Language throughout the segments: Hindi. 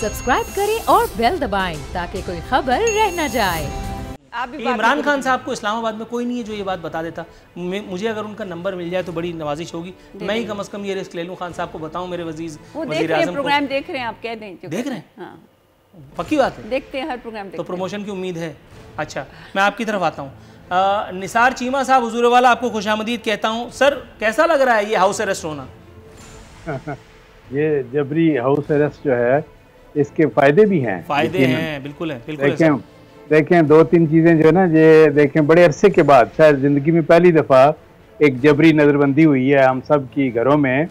सब्सक्राइब करें और बेल दबाएं ताकि कोई खबर रह न जाए। इमरान खान साहब को इस्लामाबाद में कोई नहीं है जो ये बात बता देता। मुझे अगर उनका नंबर मिल जाए तो बड़ी नवाजिश होगी। मैं ही कम से कम ये रिस्क ले लूँ, खान साहब को बताऊँ, मेरे वज़ीर आज़म प्रोग्राम देख रहे हैं, आप कह दें देख रहे हैं। हाँ। पक्की बात है, देखते हैं हर प्रोग्राम तो प्रमोशन की उम्मीद है। अच्छा, मैं आपकी तरफ आता हूँ। निसार चीमा साहब, हुजूर वाला आपको खुशामदीद कहता हूँ। सर, कैसा लग रहा है ये हाउस अरेस्ट होना? ये जबरी हाउस अरेस्ट जो है, इसके फायदे भी हैं। फायदे हैं, बिल्कुल है, बिल्कुल। देखें दो तीन चीज़ें जो है ना, ये देखें बड़े अरसे के बाद शायद ज़िंदगी में पहली दफ़ा एक जबरी नज़रबंदी हुई है हम सब की घरों में।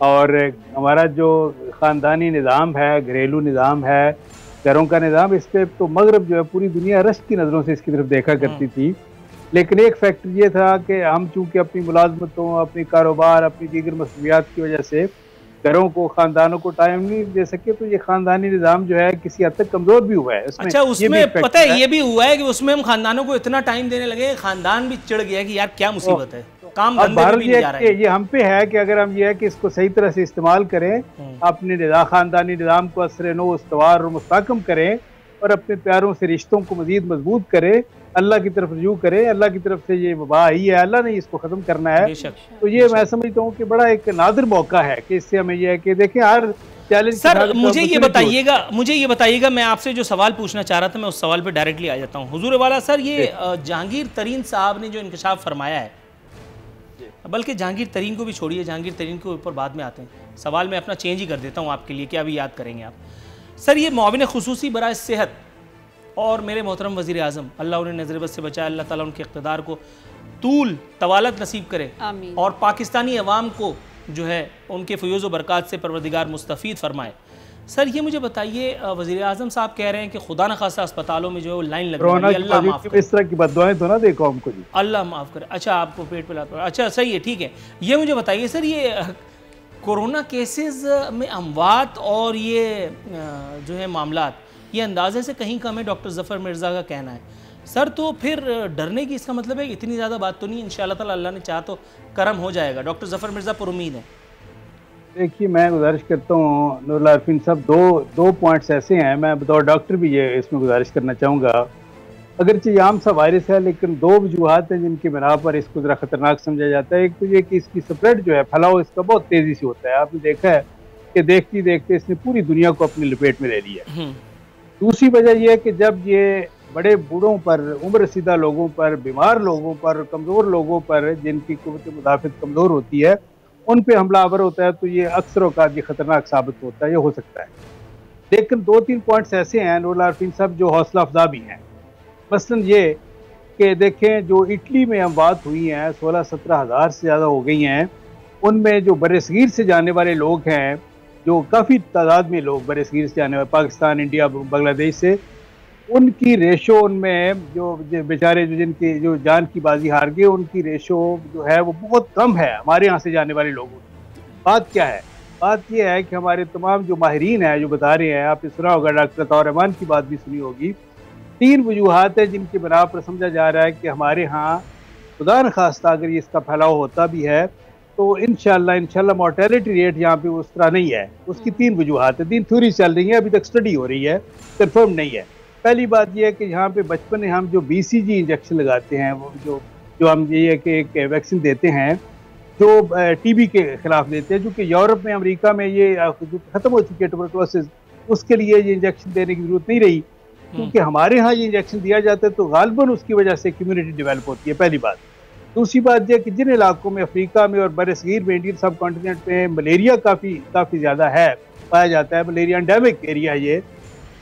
और हमारा जो ख़ानदानी निज़ाम है, घरेलू निज़ाम है, घरों का निज़ाम, इस पर तो मगरब जो है पूरी दुनिया रश्क की नज़रों से इसकी तरफ देखा करती थी। लेकिन एक फैक्टर ये था कि हम चूँकि अपनी मुलाजमतों, अपनी कारोबार, अपनी दीगर मसरूफियात की वजह से घरों को, खानदानों को टाइम नहीं दे सके, तो ये खानदानी निज़ाम जो है किसी हद तक कमज़ोर भी हुआ है। अच्छा, उसमें पता है ये भी हुआ है कि उसमें हम खानदानों को इतना टाइम देने लगे, खानदान भी चिढ़ गया कि यार क्या मुसीबत है, काम धंधे भी नहीं जा रहा है। ये हम पे है कि अगर हम ये है कि इसको सही तरह से इस्तेमाल करें, अपने खानदानी निज़ाम को असर नो इस्तवार और मुस्तहकम करें और अपने प्यारों से रिश्तों को मज़ीद मजबूत करें, अल्लाह की तरफ रुजू करें। अल्लाह की तरफ से ये वबा ही है, अल्लाह ने इसको ख़त्म करना है। तो ये मैं समझता हूँ कि बड़ा एक नादिर मौका है कि इससे हमें यह है कि देखें हर चैलेंज। सर, मुझे ये बताइएगा, मैं आपसे जो सवाल पूछना चाह रहा था, मैं उस सवाल पे डायरेक्टली आ जाता हूँ। हुजूर वाला सर, ये जहांगीर तरीन साहब ने जो इंकशाफ फरमाया है, बल्कि जहांगीर तरीन को भी छोड़िए, जहांगीर तरीन के ऊपर बाद में आते हैं, सवाल मैं अपना चेंज ही कर देता हूँ आपके लिए, क्या अभी याद करेंगे आप। सर, ये मुआविन खुसूसी बराए सेहत और मेरे मोहतरम वज़ीर आज़म, अल्लाह उन्हें नज़र बद से बचाए, अल्लाह ताला उनके इक़्तिदार को तूल तवालत नसीब करे और पाकिस्तानी अवाम को जो है उनके फ़यूज़ व बरक़ात से परवरदिगार मुस्तफ़ीद फरमाए। सर, ये मुझे बताइए, वज़ीर आज़म साहब कह रहे हैं कि खुदा न खास्ता अस्पतालों में जो लाइन लग रही है, अल्लाह माफ़ करे, इस तरह की बद्दुआएं तो ना दे कौम को जी, अल्लाह माफ़ करे। अच्छा, आपको पेट पे लाता, अच्छा सही है, ठीक है। ये मुझे बताइए सर, ये कोरोना केसेस में अमवात और ये जो है मामलात, ये अंदाजे से कहीं कम है, डॉक्टर ज़फ़र मिर्ज़ा का कहना है। सर, तो फिर डरने की इसका मतलब है इतनी ज़्यादा बात तो नहीं, इंशाअल्लाह ताला अल्लाह ने चाहा तो करम हो जाएगा। डॉक्टर ज़फ़र मिर्ज़ा पुरुमीद है। देखिए, मैं गुजारिश करता हूँ नूरुल्लाह अरफीन साहब, दो पॉइंट्स ऐसे हैं, मैं बतौर डॉक्टर भी ये इसमें गुजारिश करना चाहूँगा। अगरचे ये आम सा वायरस है, लेकिन दो वजूहात हैं जिनकी बिना पर इसको ज़रा ख़तरनाक समझा जाता है। एक तो ये कि इसकी स्प्रेड जो है, फैलाव इसका बहुत तेज़ी से होता है। आपने देखा है कि देखते देखते इसने पूरी दुनिया को अपनी लपेट में ले लिया है। दूसरी वजह यह है कि जब ये बड़े बूढ़ों पर, उम्र रसीदा लोगों पर, बीमार लोगों पर, कमज़ोर लोगों पर, जिनकी क़ुव्वत मुदाफ़त कमज़ोर होती है, उन पे हमलावर होता है, तो ये अक्सर औक़ात ये ख़तरनाक साबित होता है, ये हो सकता है। लेकिन दो तीन पॉइंट्स ऐसे हैं नूरुल्लाह अरफीन साहब जो हौसला अफजा भी हैं। मसलन ये कि देखें, जो इटली में अमवात हुई हैं 16-17 हज़ार से ज़्यादा हो गई हैं, उनमें जो बरसगीर से जाने वाले लोग हैं, जो काफ़ी तादाद में लोग बरसगीर से जाने वाले, पाकिस्तान, इंडिया, बांग्लादेश से, उनकी रेशो, उनमें जो बेचारे जो जिनकी जो जान की बाजी हार गए, उनकी रेशो जो है वो बहुत कम है हमारे यहाँ से जाने वाले लोगों की। बात क्या है? बात यह है कि हमारे तमाम जो माहिरीन हैं जो बता रहे हैं, आपने सुना होगा, डॉक्टर अताउर रहमान की बात भी सुनी होगी, 3 वजूहात है जिनकी बिना पर समझा जा रहा है कि हमारे यहाँ खुदा न खास्ता अगर ये इसका फैलाव होता भी है तो इंशाल्लाह मॉर्टेलिटी रेट यहाँ पे उस तरह नहीं है। उसकी 3 वजूहात है, 3 थ्योरी चल रही है, अभी तक स्टडी हो रही है, कंफर्म नहीं है। पहली बात यह है कि यहाँ पे बचपन में हम जो BCG इंजेक्शन लगाते हैं, वो जो हम ये है कि एक वैक्सीन देते हैं जो TB के खिलाफ देते हैं, जो कि यूरोप में, अमेरिका में ये जो ख़त्म हो चुकी है ट्यूबरकुलोसिस, उसके लिए ये इंजेक्शन देने की ज़रूरत नहीं रही, क्योंकि हमारे यहाँ ये इंजेक्शन दिया जाता है तो गालिबन उसकी वजह से इम्यूनिटी डेवलप होती है, पहली बात। दूसरी बात यह कि जिन इलाकों में, अफ्रीका में और बरसगीर में, इंडियन सब कॉन्टिनेंट में मलेरिया काफ़ी ज़्यादा है, पाया जाता है, मलेरिया एंडेमिक एरिया ये,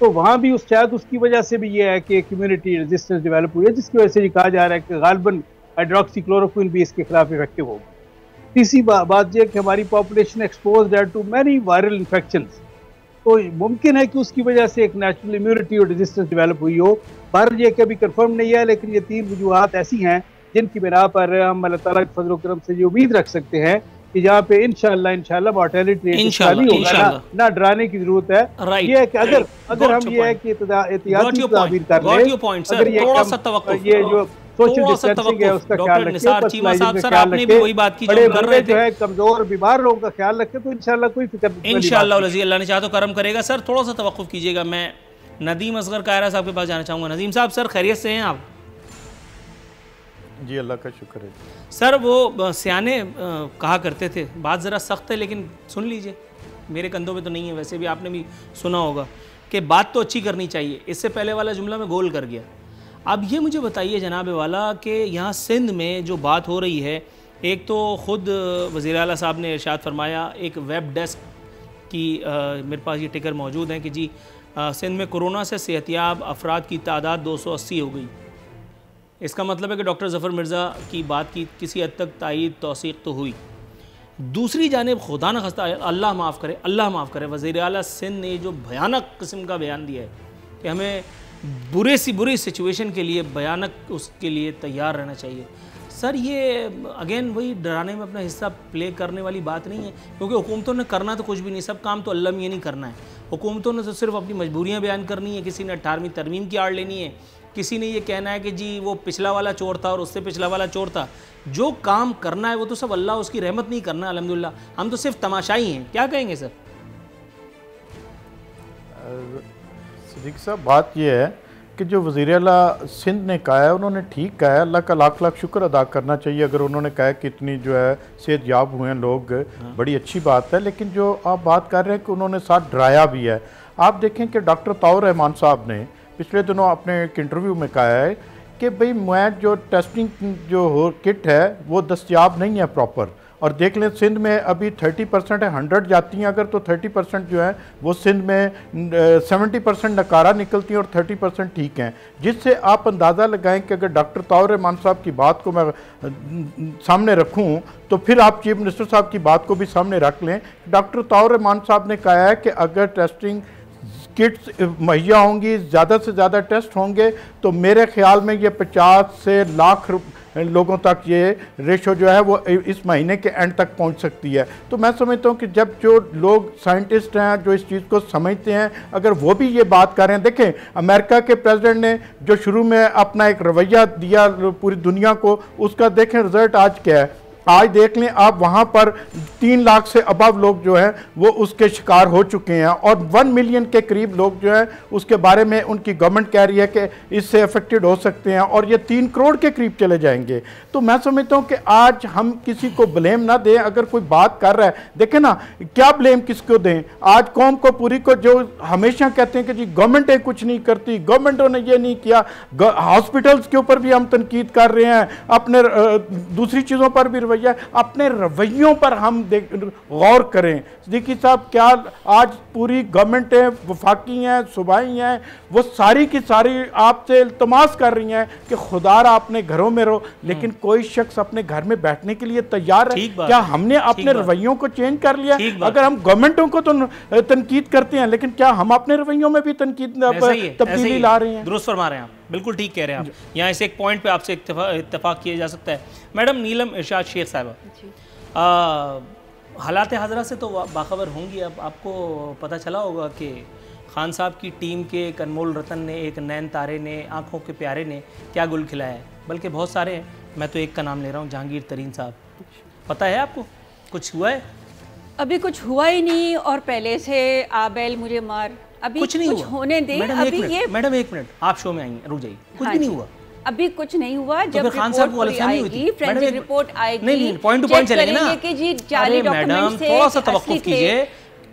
तो वहाँ भी शायद उसकी वजह से भी ये है कि इम्यूनिटी रेजिस्टेंस डेवलप हुई है, जिसकी वजह से ये कहा जा रहा है कि गालिबन हाइड्रोक्सीक्लोरोक्विन भी इसके खिलाफ इफेक्टिव होगी। तीसरी बात यह कि हमारी पॉपुलेशन एक्सपोज्ड है टू मैनी वायरल इन्फेक्शंस, तो मुमकिन है कि उसकी वजह से एक नेचुरल इम्यूनिटी और रेजिस्टेंस डेवलप हुई हो। पर यह कभी कंफर्म नहीं है, लेकिन ये 3 वजूहात ऐसी हैं जिनकी बिना पर हम अल्लाह ताला के फजल करम से ये उम्मीद रख सकते हैं कि यहाँ पे इंशाल्लाह मॉर्टेलिटी रेट होगा, ना डराने की जरूरत है। ये है कि अगर हम ये है कि एहतियाती तदबीर कर लें, अगर ये जो सोशल डिस्टेंसिंग है उसका ख्याल रखें, जो है कमजोर बीमार लोगों का ख्याल रखें, तो इंशाल्लाह कोई फिक्र नहीं, इंशाल्लाह अल्लाह ने चाहा तो करम करेगा। सर थोड़ा सा तवक्कुफ कीजिएगा, मैं नदीम असगर कायरा साहब के पास जाना चाहूँगा। नदीम साहब, सर खैरियत से हैं आप? जी अल्लाह का शुक्र है। सर वो सियाने कहा करते थे, बात ज़रा सख्त है लेकिन सुन लीजिए, मेरे कंधों पे तो नहीं है, वैसे भी आपने भी सुना होगा कि बात तो अच्छी करनी चाहिए। इससे पहले वाला जुमला मैं गोल कर गया। अब ये मुझे बताइए जनाब वाला कि यहाँ सिंध में जो बात हो रही है, एक तो ख़ुद वज़ीर आला साहब ने इरशाद फरमाया, एक वेब डेस्क की मेरे पास ये टिकर मौजूद है कि जी सिंध में कोरोना से सेहतियाब अफराद की तादाद 280 हो गई। इसका मतलब है कि डॉक्टर ज़फ़र मिर्ज़ा की बात की किसी हद तक तायीद तौसीक़ तो हुई। दूसरी जानिब खुदा न खस्ता अल्लाह माफ़ करे, अल्लाह माफ़ करे, वज़ीर आला सिंध ने जो भयानक किस्म का बयान दिया है कि हमें बुरे सी बुरी सिचुएशन के लिए भयानक उसके लिए तैयार रहना चाहिए। सर ये अगेन वही डराने में अपना हिस्सा प्ले करने वाली बात नहीं है, क्योंकि हुकूमतों ने करना तो कुछ भी नहीं, सब काम तो अल्लाह में ये नहीं करना है। हुकूमतों ने तो सिर्फ अपनी मजबूरियाँ बयान करनी है, किसी ने 18वीं तरमीम की आड़ लेनी है, किसी ने ये कहना है कि जी वो पिछला वाला चोर था और उससे पिछला वाला चोर था। जो काम करना है वो तो सब अल्लाह उसकी रहमत नहीं करना, अल्हम्दुलिल्लाह हम तो सिर्फ तमाशाई हैं। क्या कहेंगे सर? सिद्दीक साहब, बात यह है कि जो वज़ीर आला सिंध ने कहा है उन्होंने ठीक कहा है, अल्लाह का लाख लाख शुक्र अदा करना चाहिए। अगर उन्होंने कहा कि इतनी जो है सेहतयाब हुए हैं लोग, बड़ी अच्छी बात है। लेकिन जो आप बात कर रहे हैं कि उन्होंने साथ डराया भी है, आप देखें कि डॉक्टर ताउर रहमान साहब ने पिछले दिनों अपने एक इंटरव्यू में कहा है कि भाई मैं जो टेस्टिंग जो हो किट है वो दस्तयाब नहीं है प्रॉपर। और देख लें सिंध में अभी 30% है, 100 जाती हैं अगर, तो 30% जो है वो सिंध में 70% नकारा निकलती हैं और 30% ठीक हैं। जिससे आप अंदाज़ा लगाएं कि अगर डॉक्टर ताउर रहमान साहब की बात को मैं सामने रखूं तो फिर आप चीफ मिनिस्टर साहब की बात को भी सामने रख लें। डॉक्टर ताउर रहमान साहब ने कहा है कि अगर टेस्टिंग किट्स मुहैया होंगी, ज़्यादा से ज़्यादा टेस्ट होंगे, तो मेरे ख्याल में ये 50 से लाख लोगों तक ये रेशो जो है वो इस महीने के एंड तक पहुंच सकती है। तो मैं समझता हूँ कि जब जो लोग साइंटिस्ट हैं जो इस चीज़ को समझते हैं, अगर वो भी ये बात कर रहे हैं, देखें अमेरिका के प्रेसिडेंट ने जो शुरू में अपना एक रवैया दिया पूरी दुनिया को, उसका देखें रिजल्ट आज क्या है। आज देख लें आप, वहाँ पर 3 लाख से अबव लोग जो हैं वो उसके शिकार हो चुके हैं और 1 मिलियन के करीब लोग जो हैं उसके बारे में उनकी गवर्नमेंट कह रही है कि इससे अफेक्टेड हो सकते हैं और ये 3 करोड़ के करीब चले जाएंगे। तो मैं समझता हूँ कि आज हम किसी को ब्लेम ना दें। अगर कोई बात कर रहा है, देखें ना क्या ब्लेम किसको दें। आज कौम को पूरी को जो हमेशा कहते हैं कि जी गवर्नमेंटें कुछ नहीं करती, गवर्नमेंटों ने ये नहीं किया, हॉस्पिटल्स के ऊपर भी हम तनकीद कर रहे हैं, अपने दूसरी चीज़ों पर भी अपने रवैयों पर हम गौर करें। सिद्दीकी साहब, क्या आज पूरी गवर्नमेंटें वफाकी हैं, सूबाई हैं, वो सारी की सारी आपसे इल्तमास कर रही हैं कि खुदारा अपने घरों में रहो, लेकिन कोई शख्स अपने घर में बैठने के लिए तैयार है? क्या हमने अपने रवैयों को चेंज कर लिया? अगर हम गवर्नमेंटों को तो तनकीद करते हैं, लेकिन क्या हम अपने रवैयों में भी तनकीद तब्दीली ला रहे हैं? दुरुस्त फरमा रहे हैं आप, बिल्कुल ठीक कह रहे हैं आप। यहाँ इस एक पॉइंट पे आपसे इत्तेफाक किया जा सकता है। मैडम नीलम इरशाद शेख साहिबा, हालात हाजरा से तो बाखबर होंगी। अब आपको पता चला होगा कि खान साहब की टीम के एक अनमोल रतन ने, एक नैन तारे ने, आँखों के प्यारे ने क्या गुल खिलाया है, बल्कि बहुत सारे हैं। मैं तो एक का नाम ले रहा हूँ, जहांगीर तरीन साहब। पता है आपको कुछ हुआ है? अभी कुछ हुआ ही नहीं, और पहले से आबेल मुझे मार, अभी कुछ नहीं हुआ। होने दें। मैडम एक मिनट, आप शो में आई हैं, रुक जाइए। कुछ भी नहीं हुआ, अभी कुछ नहीं हुआ। तो जब खान साहब को गलतफहमी हुई थी, फोरेंसिक रिपोर्ट आएगी, नहीं पॉइंट टू पॉइंट चलेंगे ना कि जी जाली डॉक्यूमेंट से, थोड़ा सा तवक्कुफ कीजिए,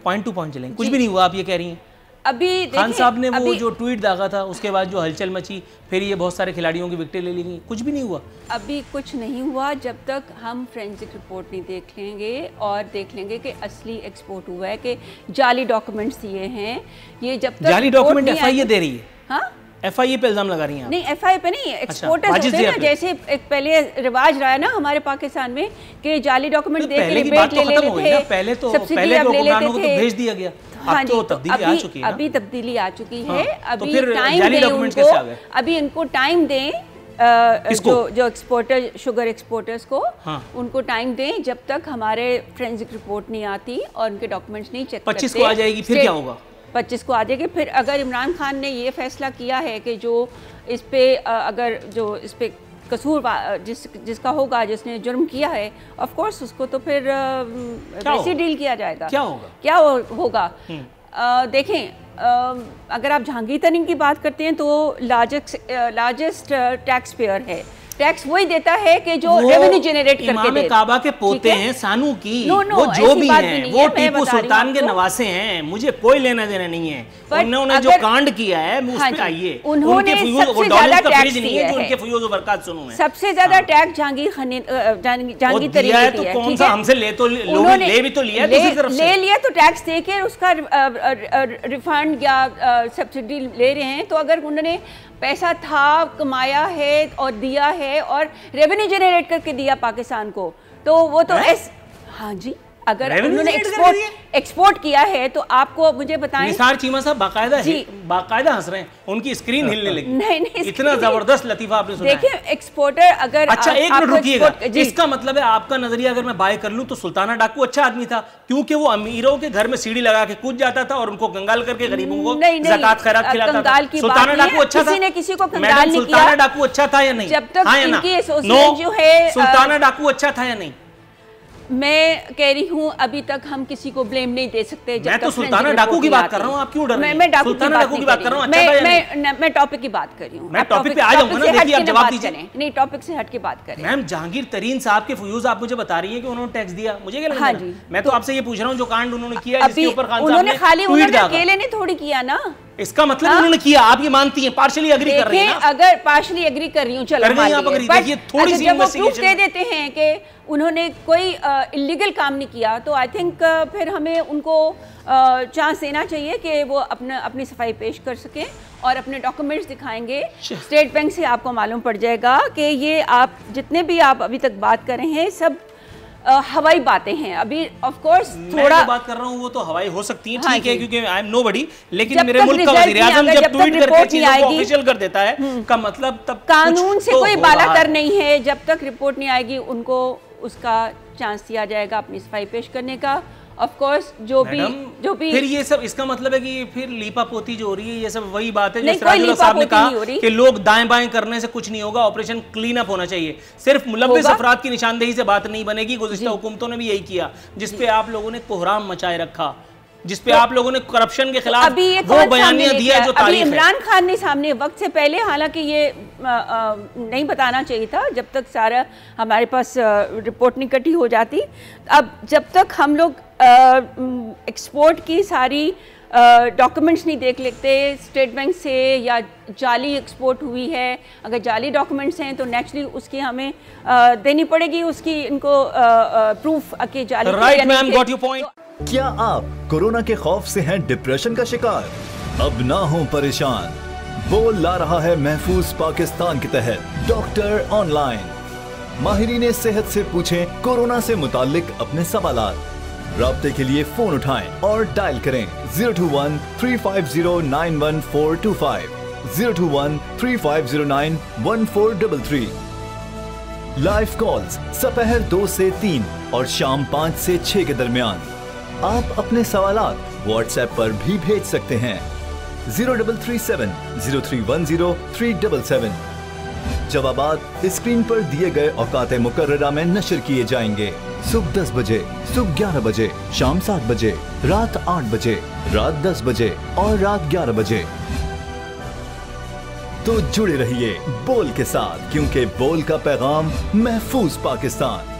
पॉइंट टू पॉइंट चलेंगे। कुछ भी नहीं हुआ आप ये कह रही हैं? अभी खान साहब ने वो जो ट्वीट दागा था, उसके बाद जो हलचल मची, फिर ये बहुत सारे खिलाड़ियों की विकेटें ले ली गई, कुछ भी नहीं हुआ। अभी कुछ नहीं हुआ जब तक हम फोरेंसिक रिपोर्ट नहीं देख लेंगे और देख लेंगे कि असली एक्सपोर्ट हुआ है कि जाली डॉक्यूमेंट्स दिए हैं। ये जब तक जाली डॉक्यूमेंट एफआईए दे रही है। हाँ, एफआईए पे इल्जाम लगा रही हैं? नहीं, एफआईए पे नहीं, एक्सपोर्टर्स होते हैं ना, जैसे एक पहले रिवाज रहा है ना हमारे पाकिस्तान में कि जाली डॉक्यूमेंट देख के रिबेट ले लेते थे। पहले तो हुक्मरानों को तो भेज दिया गया, हाँ जी, तब्दीली आ चुकी है। अभी तब्दीली आ चुकी है। अभी टाइम दें उनको, अभी इनको टाइम दें, जो एक्सपोर्टर, शुगर एक्सपोर्टर्स को, उनको टाइम दें जब तक हमारे फोरेंसिक रिपोर्ट नहीं आती और उनके डॉक्यूमेंट्स नहीं चेक करते। 25 को आ जाएगी, फिर क्या होगा? 25 को आ जाएगी। फिर अगर इमरान खान ने ये फैसला किया है कि जो इस पे अगर जो इस पे जिसका होगा, जिसने जुर्म किया है, ऑफ कोर्स उसको तो फिर वैसे डील किया जाएगा। क्या होगा? देखें, अगर आप जहांगीर तरीन की बात करते हैं तो लार्जेस्ट टैक्स पेयर है। टैक्स वही देता है कि जो रेवेन्यू जनरेट करके दे। काबा के पोते हैं सानू की, वो जो भी हैं वो टीपू सुल्तान के नवासे हैं, मुझे कोई लेना देना नहीं है। उन्होंने जो कांड किया है उस पे आइए, उन्होंने सबसे ज्यादा टैक्स दिया है, उनके फयूज़ व बरक़ात सुनूं मैं। सबसे ज्यादा टैक्स जहांगीर तरीन है, तो कौन सा हमसे ले भी तो लिया, ले लिया तो टैक्स दे के उसका रिफंड या सब्सिडी ले रहे हैं। तो अगर उन्होंने पैसा था, कमाया है और दिया है और रेवेन्यू जनरेट करके दिया पाकिस्तान को, तो वो तो हाँ जी, अगर उन्होंने एक्सपोर्ट किया है तो आपको मुझे बताएं। निसार चीमा साहब बाकायदा हंस रहे हैं, उनकी स्क्रीन हिलने लगी। नहीं, इतना जबरदस्त लतीफा आपने सुना। देखिए, एक्सपोर्टर अगर अच्छा एक मिनट रुकिएगा, इसका मतलब है आपका नजरिया अगर मैं बाय कर लूं तो सुल्ताना डाकू अच्छा आदमी था, क्योंकि वो अमीरों के घर में सीढ़ी लगा के कूद जाता था और उनको कंगाल करके गरीबों को ज़कात खैरात खिलाता था। सुल्ताना डाकू अच्छा था? किसी ने किसी को कंगाल नहीं किया। सुल्ताना डाकू अच्छा था या नहीं? जब तक इनकी एसोसिएशन जो है, सुल्ताना डाकू अच्छा था या नहीं? मैं कह रही हूँ अभी तक हम किसी को ब्लेम नहीं दे सकते। मैं तो सुल्ताना डाकू की बात कर रहा हूँ, आप क्यों डर रही हैं? मैं सुल्ताना डाकू की बात कर रहा हूँ। मैं टॉपिक की बात कर रही हूँ। मैं टॉपिक पे आ जाऊंगा ना, देखिए आप जवाब दीजिए। नहीं, टॉपिक से हट के बात करें। मैम, जहांगीर तरीन साहब के फ्यूज आप मुझे बता रही है कि उन्होंने टैक्स दिया, मुझे क्या लगता है? मैं तो आपसे ये पूछ रहा हूँ जो कांड उन्होंने किया, जिसके ऊपर खान साहब ने खाली उन्होंने अकेले ने थोड़ी किया ना। इसका मतलब उन्होंने किया, आप ये मानती हैं? पार्शियली एग्री कर रही हैं ना? अगर पार्शियली एग्री कर रही हूँ, चलो थोड़ी सी प्रूफ दे देते हैं कि उन्होंने कोई इलीगल काम नहीं किया, तो आई थिंक फिर हमें उनको चांस देना चाहिए कि वो अपनी सफाई पेश कर सकें और अपने डॉक्यूमेंट्स दिखाएंगे। स्टेट बैंक से आपको मालूम पड़ जाएगा कि ये आप जितने भी आप अभी तक बात कर रहे हैं सब हवाई बातें हैं। अभी ऑफ कोर्स थोड़ा बात कर रहा हूँ वो तो हवाई हो सकती है, ठीक है, क्योंकि आई एम नोबडी, लेकिन मेरे मुल्क का वज़ीर-ए-आज़म जब ट्वीट करके चीजों को ऑफिशियल कर देता है का मतलब तब कानून से कोई बालातर नहीं है। जब तक रिपोर्ट नहीं आएगी उनको उसका चांस दिया जाएगा अपनी सफाई पेश करने का। ऑफ कोर्स जो भी फिर ये सब इसका मतलब है कि फिर लीपा पोती जो हो रही है ये सब वही बात है जो सिराजुल साहब ने कहा कि लोग दाएं बाएं करने से कुछ नहीं होगा, ऑपरेशन क्लीन अप होना चाहिए। सिर्फ मुलव्विस अफराद की निशानदेही से बात नहीं बनेगी। गुज़िश्ता हुकूमतों ने भी यही किया, जिसपे आप लोगों ने कोहराम मचाए रखा, जिसपे आप लोगों ने करप्शन के खिलाफ वो बयानियां दिया जो तारीफ है। इमरान खान ने सामने वक्त से पहले, हालांकि ये नहीं बताना चाहिए था जब तक सारा हमारे पास रिपोर्ट नहीं इकट्ठी हो जाती। अब जब तक हम लोग एक्सपोर्ट की सारी डॉक्यूमेंट्स नहीं देख लेते स्टेट बैंक से, या जाली एक्सपोर्ट हुई है, अगर जाली डॉक्यूमेंट्स हैं तो नेचुरली उसकी हमें देनी पड़ेगी, उसकी इनको प्रूफ के जाली। Right ma'am, got your point. क्या आप कोरोना के खौफ से हैं डिप्रेशन का शिकार? अब ना हो परेशान, बोल ला रहा है महफूज पाकिस्तान के तहत डॉक्टर ऑनलाइन। माहिरीन सेहत से पूछें कोरोना से मुताल्लिक अपने सवालात। राब्ते के लिए फोन उठाएं और डायल करें 021-350-91425, 021-3509-1433। लाइव कॉल्स दोपहर 2 से 3 और शाम 5 से 6 के दरमियान। आप अपने सवालात व्हाट्सएप पर भी भेज सकते हैं 0337-0310-377। जवाबात स्क्रीन पर दिए गए औकात मुकर्ररा में नशर किए जाएंगे। सुबह 10 बजे, सुबह 11 बजे, शाम 7 बजे, रात 8 बजे, रात 10 बजे और रात 11 बजे। तो जुड़े रहिए बोल के साथ, क्योंकि बोल का पैगाम महफूज पाकिस्तान।